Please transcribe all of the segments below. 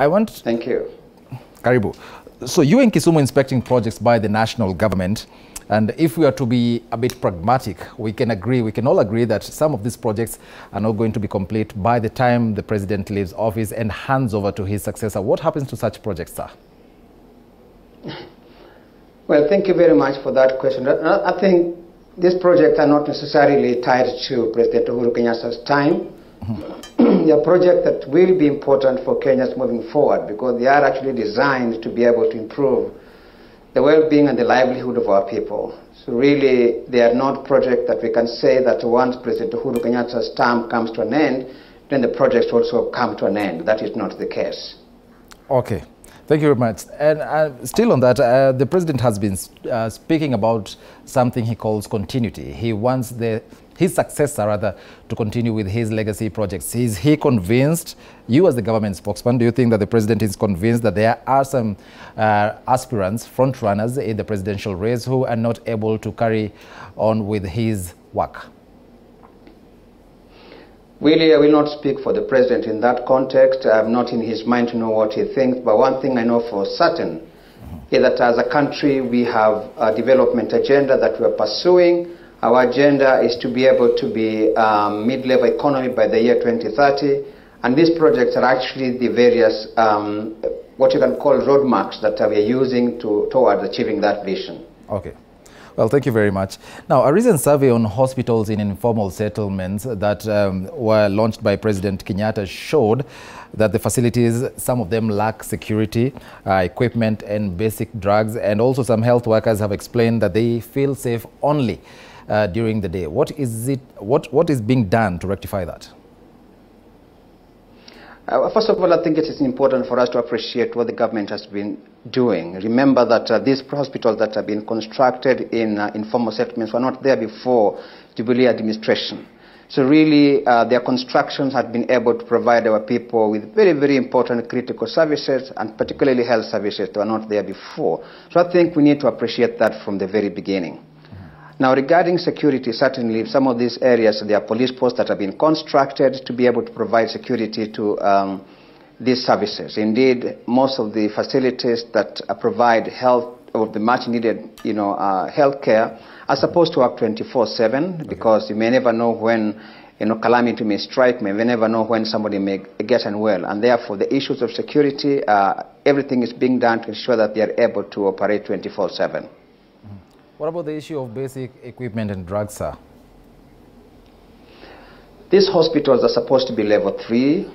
Thank you. Karibu. So you in Kisumu inspecting projects by the national government, and if we are to be a bit pragmatic, we can all agree that some of these projects are not going to be complete by the time the president leaves office and hands over to his successor. What happens to such projects, sir? Well, thank you very much for that question. I think these projects are not necessarily tied to President Uhuru Kenyatta's time. They are projects that will be important for Kenyans moving forward because they are actually designed to be able to improve the well-being and the livelihood of our people. So really, they are not projects that we can say that once President Uhuru Kenyatta's term comes to an end, then the projects also come to an end. That is not the case. Okay. Thank you very much. And still on that, the president has been speaking about something he calls continuity. He wants his successor, rather, to continue with his legacy projects. Is he convinced, you as the government spokesman, do you think that the president is convinced that there are some aspirants, front runners in the presidential race who are not able to carry on with his work? Really, I will not speak for the president in that context. I'm not in his mind to know what he thinks. But one thing I know for certain is that as a country, we have a development agenda that we're pursuing. Our agenda is to be able to be mid-level economy by the year 2030. And these projects are actually the various, what you can call roadmaps that we are using towards achieving that vision. Okay. Well, thank you very much. Now, a recent survey on hospitals in informal settlements that were launched by President Kenyatta showed that the facilities, some of them lack security, equipment and basic drugs, and also some health workers have explained that they feel safe only during the day. What is being done to rectify that? First of all, I think it is important for us to appreciate what the government has been doing. Remember that these hospitals that have been constructed in informal settlements were not there before Jubilee administration. So really, their constructions have been able to provide our people with very, very important critical services, and particularly health services that were not there before. So I think we need to appreciate that from the very beginning. Now, regarding security, certainly some of these areas, there are police posts that have been constructed to be able to provide security to these services. Indeed, most of the facilities that provide health or the much needed, health care are supposed to work 24/7 because you may never know when, calamity may strike, may never know when somebody may get unwell. And therefore, the issues of security, everything is being done to ensure that they are able to operate 24/7. What about the issue of basic equipment and drugs, sir? These hospitals are supposed to be level 3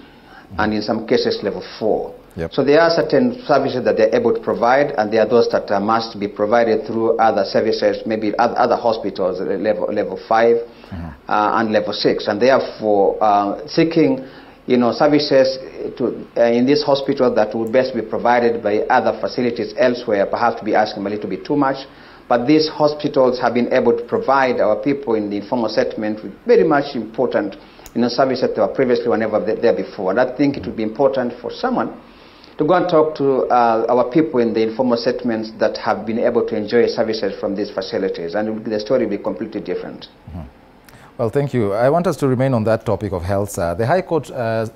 and in some cases level 4. Yep. So there are certain services that they're able to provide, and there are those that must be provided through other services, maybe other hospitals, level 5 and level 6. And therefore, seeking services in this hospital that would best be provided by other facilities elsewhere, perhaps to be asking a little bit too much. But these hospitals have been able to provide our people in the informal settlement with very much important services that were previously were never there before. And I think it would be important for someone to go and talk to our people in the informal settlements that have been able to enjoy services from these facilities, and the story will be completely different. Well, thank you. I want us to remain on that topic of health. The High Court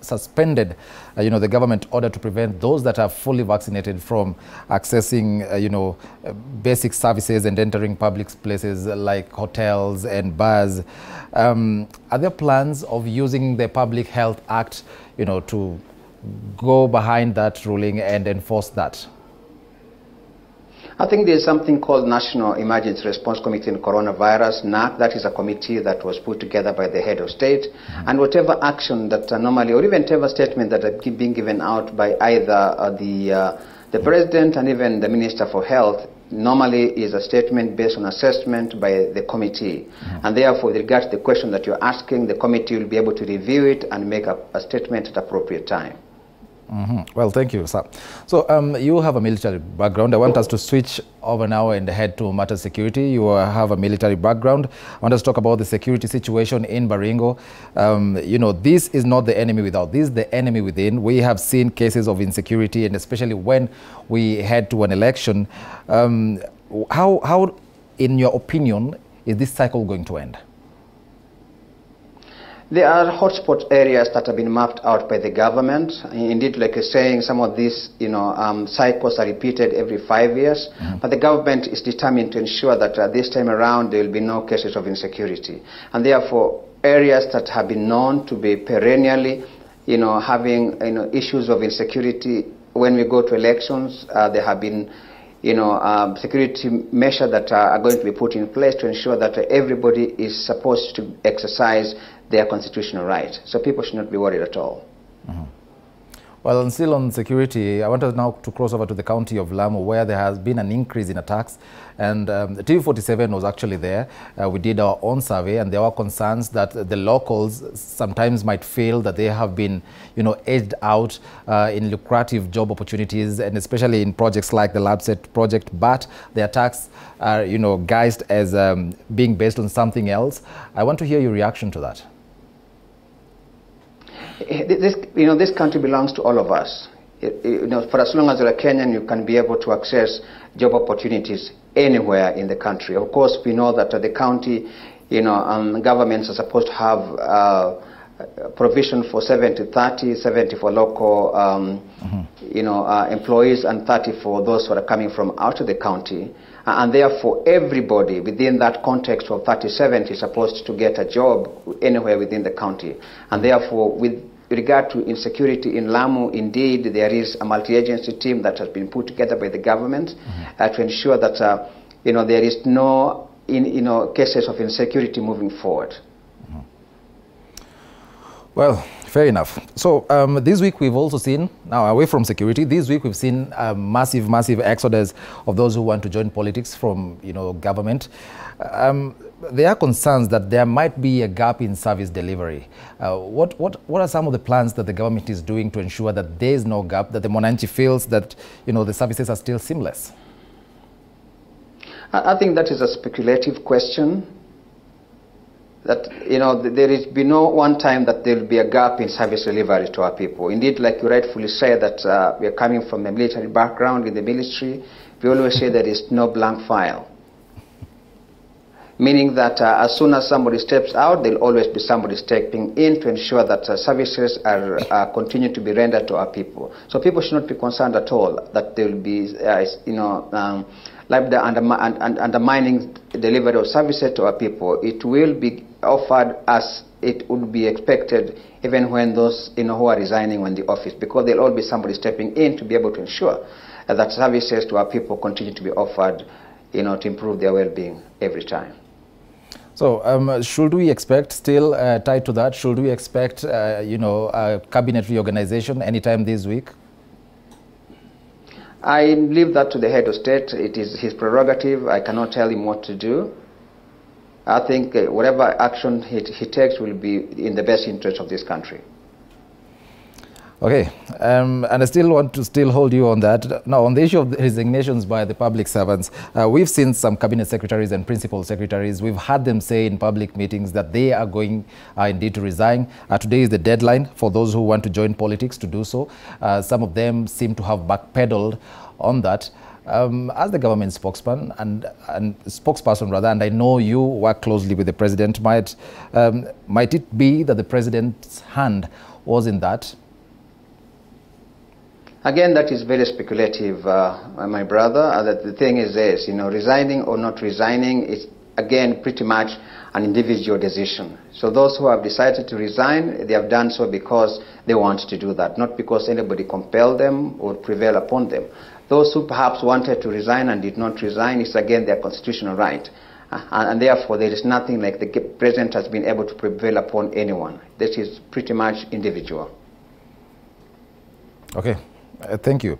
suspended, the government order to prevent those that are fully vaccinated from accessing, basic services and entering public places like hotels and bars. Are there plans of using the Public Health Act, to go behind that ruling and enforce that? I think there's something called National Emergency Response Committee on Coronavirus, NAC. That is a committee that was put together by the head of state. And whatever action that normally, or even whatever statement that are being given out by either the president and even the Minister for Health, normally is a statement based on assessment by the committee. And therefore, with regard to the question that you're asking, the committee will be able to review it and make a statement at appropriate time. Well, thank you, sir. So you have a military background. I want us to switch over now and head to matters security. You have a military background. I want us to talk about the security situation in Baringo. This is not the enemy without. This is the enemy within. We have seen cases of insecurity, and especially when we head to an election. How, in your opinion, is this cycle going to end? There are hotspot areas that have been mapped out by the government. Indeed, like you're saying, some of these cycles are repeated every 5 years. But the government is determined to ensure that this time around there will be no cases of insecurity. And therefore, areas that have been known to be perennially having issues of insecurity, when we go to elections, there have been security measures that are going to be put in place to ensure that everybody is supposed to exercise their constitutional right. So people should not be worried at all. Well, and still on security, I wanted now to cross over to the county of Lamu, where there has been an increase in attacks. And TV47 was actually there. We did our own survey, and there were concerns that the locals sometimes might feel that they have been, edged out in lucrative job opportunities, and especially in projects like the LabSet project. But the attacks are, guised as being based on something else. I want to hear your reaction to that. This country belongs to all of us. For as long as you're a Kenyan, you can be able to access job opportunities anywhere in the country. Of course, we know that the county, governments are supposed to have provision for 70-30, 70 for local, employees and 30 for those who are coming from out of the county. And therefore, everybody within that context of 30-70 is supposed to get a job anywhere within the county. And therefore, with regard to insecurity in Lamu, indeed, there is a multi-agency team that has been put together by the government to ensure that there is no cases of insecurity moving forward. Well, fair enough. So this week we've also seen, now away from security, this week we've seen a massive exodus of those who want to join politics from, government. There are concerns that there might be a gap in service delivery. What are some of the plans that the government is doing to ensure that there is no gap, that the Monanchi feels that, the services are still seamless? I think that is a speculative question. That, there is be no one time that there will be a gap in service delivery to our people. Indeed, like you rightfully say, that we are coming from a military background in the military, we always say there is no blank file. Meaning that as soon as somebody steps out, there will always be somebody stepping in to ensure that services are continue to be rendered to our people. So people should not be concerned at all that there will be, undermining delivery of services to our people. It will be offered as it would be expected, even when those who are resigning on the office, because there will always be somebody stepping in to be able to ensure that services to our people continue to be offered, to improve their well-being every time. So should we expect, still tied to that, should we expect, a cabinet reorganization anytime this week? I leave that to the head of state. It is his prerogative. I cannot tell him what to do. I think whatever action he takes will be in the best interest of this country. Okay, and I still want to hold you on that. Now, on the issue of the resignations by the public servants, we've seen some cabinet secretaries and principal secretaries. We've had them say in public meetings that they are going indeed to resign. Today is the deadline for those who want to join politics to do so. Some of them seem to have backpedaled on that. As the government spokesman and spokesperson rather, and I know you work closely with the president, might it be that the president's hand was in that? Again, that is very speculative, my brother. The thing is this, resigning or not resigning is, again, pretty much an individual decision. So those who have decided to resign, they have done so because they want to do that, not because anybody compelled them or prevail upon them. Those who perhaps wanted to resign and did not resign, is again their constitutional right. And therefore, there is nothing like the president has been able to prevail upon anyone. This is pretty much individual. Okay. Thank you.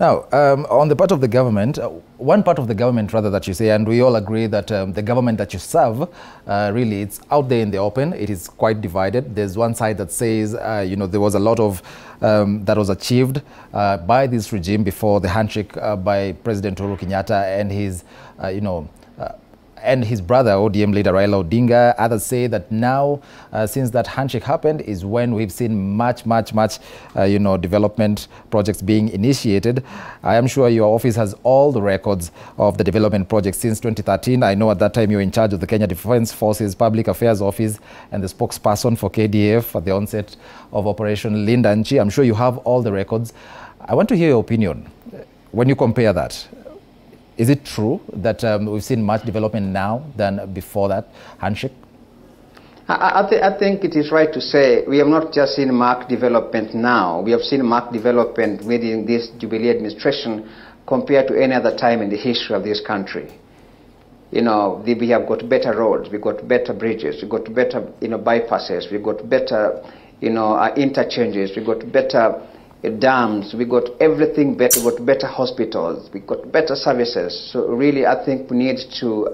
Now, on the part of the government, one part of the government rather that you say, and we all agree that the government that you serve, really, it's out there in the open. It is quite divided. There's one side that says, there was a lot of that was achieved by this regime before the handshake by President Uhuru Kenyatta and his, and his brother, ODM leader Raila Odinga. Others say that now, since that handshake happened, is when we've seen much development projects being initiated. I am sure your office has all the records of the development projects since 2013. I know at that time you were in charge of the Kenya Defence Forces Public Affairs Office and the spokesperson for KDF at the onset of Operation Linda Nchi. I'm sure you have all the records. I want to hear your opinion. When you compare that, is it true that we've seen much development now than before that handshake? I think it is right to say we have not just seen marked development now. We have seen marked development within this Jubilee administration compared to any other time in the history of this country. You know, we have got better roads, we got better bridges, we got better, bypasses, we got better, interchanges, we got better dams, we got everything better, we got better hospitals, we got better services. So really, I think we need to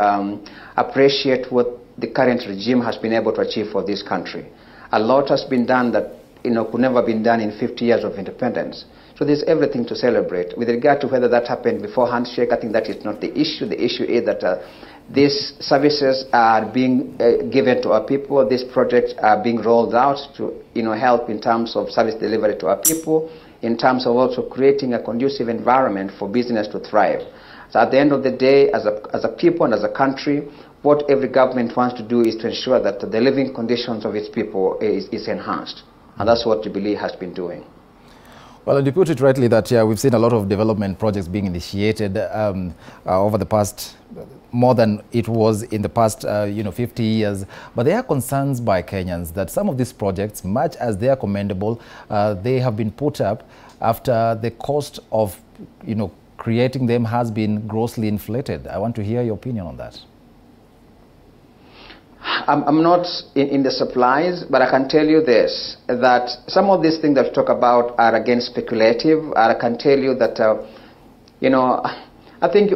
appreciate what the current regime has been able to achieve for this country. A lot has been done that could never been done in 50 years of independence. So there's everything to celebrate. With regard to whether that happened before handshake, I think that is not the issue. The issue is that these services are being given to our people. These projects are being rolled out to help in terms of service delivery to our people, in terms of also creating a conducive environment for business to thrive. So at the end of the day, as a people and as a country, what every government wants to do is to ensure that the living conditions of its people is enhanced. And that's what Jubilee has been doing. Well, and you put it rightly that we've seen a lot of development projects being initiated over the past, more than it was in the past 50 years. But there are concerns by Kenyans that some of these projects, much as they are commendable, they have been put up after the cost of creating them has been grossly inflated. I want to hear your opinion on that. I'm not in the supplies, but I can tell you this, that some of these things that you talk about are again speculative. I can tell you that, I think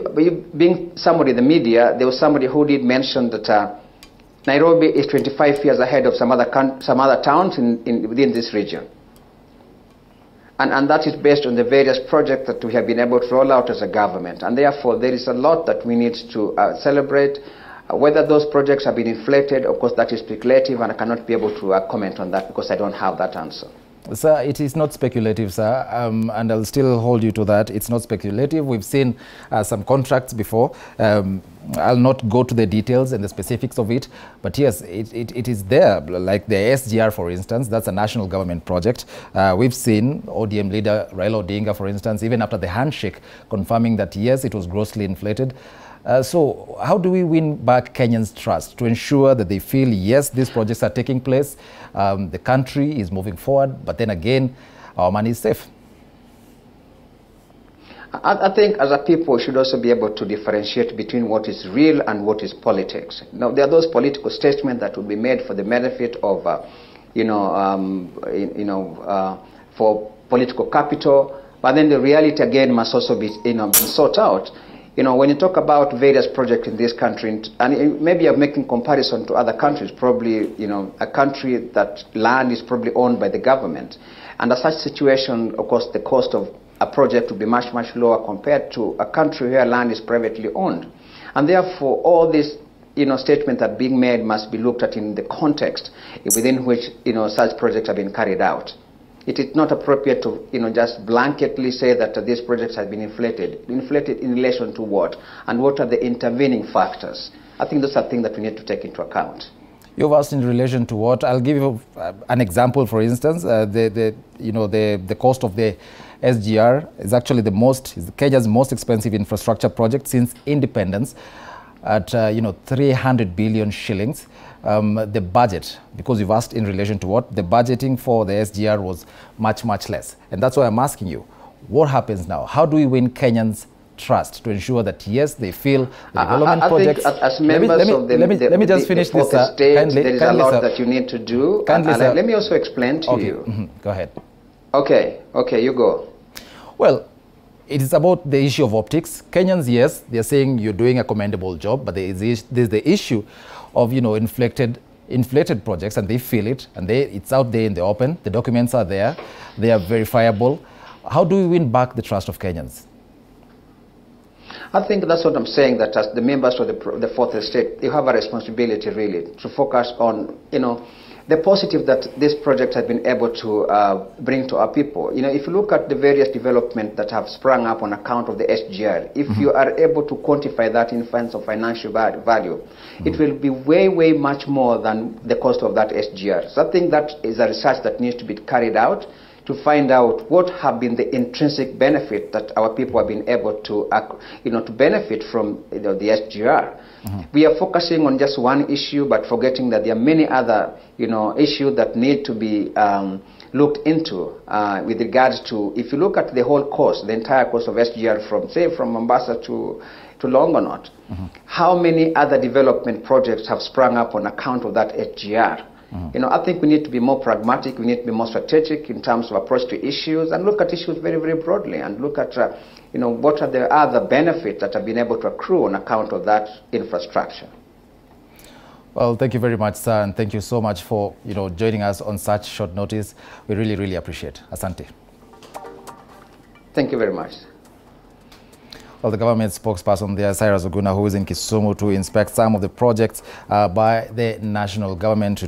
being somebody in the media, there was somebody who did mention that Nairobi is 25 years ahead of some other towns within this region. And that is based on the various projects that we have been able to roll out as a government. And therefore, there is a lot that we need to celebrate. Whether those projects have been inflated, of course, that is speculative, and I cannot be able to comment on that because I don't have that answer. Sir, it is not speculative, sir, and I'll still hold you to that. It's not speculative. We've seen some contracts before. I'll not go to the details and the specifics of it, but yes, it is there. Like the SGR, for instance, that's a national government project. We've seen ODM leader Raila Odinga, for instance, even after the handshake, confirming that, yes, it was grossly inflated. So how do we win back Kenyans' trust to ensure that they feel, yes, these projects are taking place, the country is moving forward, but then again, our money is safe? I think as a people, we should also be able to differentiate between what is real and what is politics. Now, there are those political statements that will be made for the benefit of, for political capital, but then the reality again must also be, sought out. When you talk about various projects in this country, and maybe you're making comparison to other countries, probably, a country that land is probably owned by the government. Under such situation, of course, the cost of a project will be much, much lower compared to a country where land is privately owned. And therefore, all these, statements that are being made must be looked at in the context within which, such projects have been carried out. It is not appropriate to, just blanketly say that these projects have been inflated. Inflated in relation to what? And what are the intervening factors? I think those are things that we need to take into account. You've asked in relation to what? I'll give you an example, for instance. The cost of the SGR is actually Kenya's most expensive infrastructure project since independence at, 300 billion shillings. The budget, because you've asked in relation to what, the budgeting for the SGR was much, much less. And that's why I'm asking you, what happens now? How do we win Kenyans' trust to ensure that, yes, they feel the development projects... I think as members of let me just finish this. There is a lot that you need to do. Let me also explain to you. Mm-hmm. Go ahead. Okay, you go. Well, it is about the issue of optics. Kenyans, yes, they're saying you're doing a commendable job, but there's the issue of, inflated projects, and they feel it, and it's out there in the open. The documents are there. They are verifiable. How do we win back the trust of Kenyans? I think that's what I'm saying, that as the members of the fourth estate, you have a responsibility really to focus on, the positive that this project has been able to bring to our people. If you look at the various developments that have sprung up on account of the SGR, if you are able to quantify that in terms of financial value, it will be way, way much more than the cost of that SGR. So I think that is a research that needs to be carried out to find out what have been the intrinsic benefit that our people have been able to, to benefit from the SGR. We are focusing on just one issue, but forgetting that there are many other, issues that need to be looked into with regards to, if you look at the whole cost, the entire cost of SGR from Mombasa to Longonot, how many other development projects have sprung up on account of that SGR? I think we need to be more pragmatic, we need to be more strategic in terms of approach to issues, and look at issues very, very broadly, and look at, what are the other benefits that have been able to accrue on account of that infrastructure. Well, thank you very much, sir, and thank you so much for, joining us on such short notice. We really, really appreciate it. Asante. Thank you very much. Well, the government spokesperson there, Cyrus Oguna, who is in Kisumu to inspect some of the projects by the national government.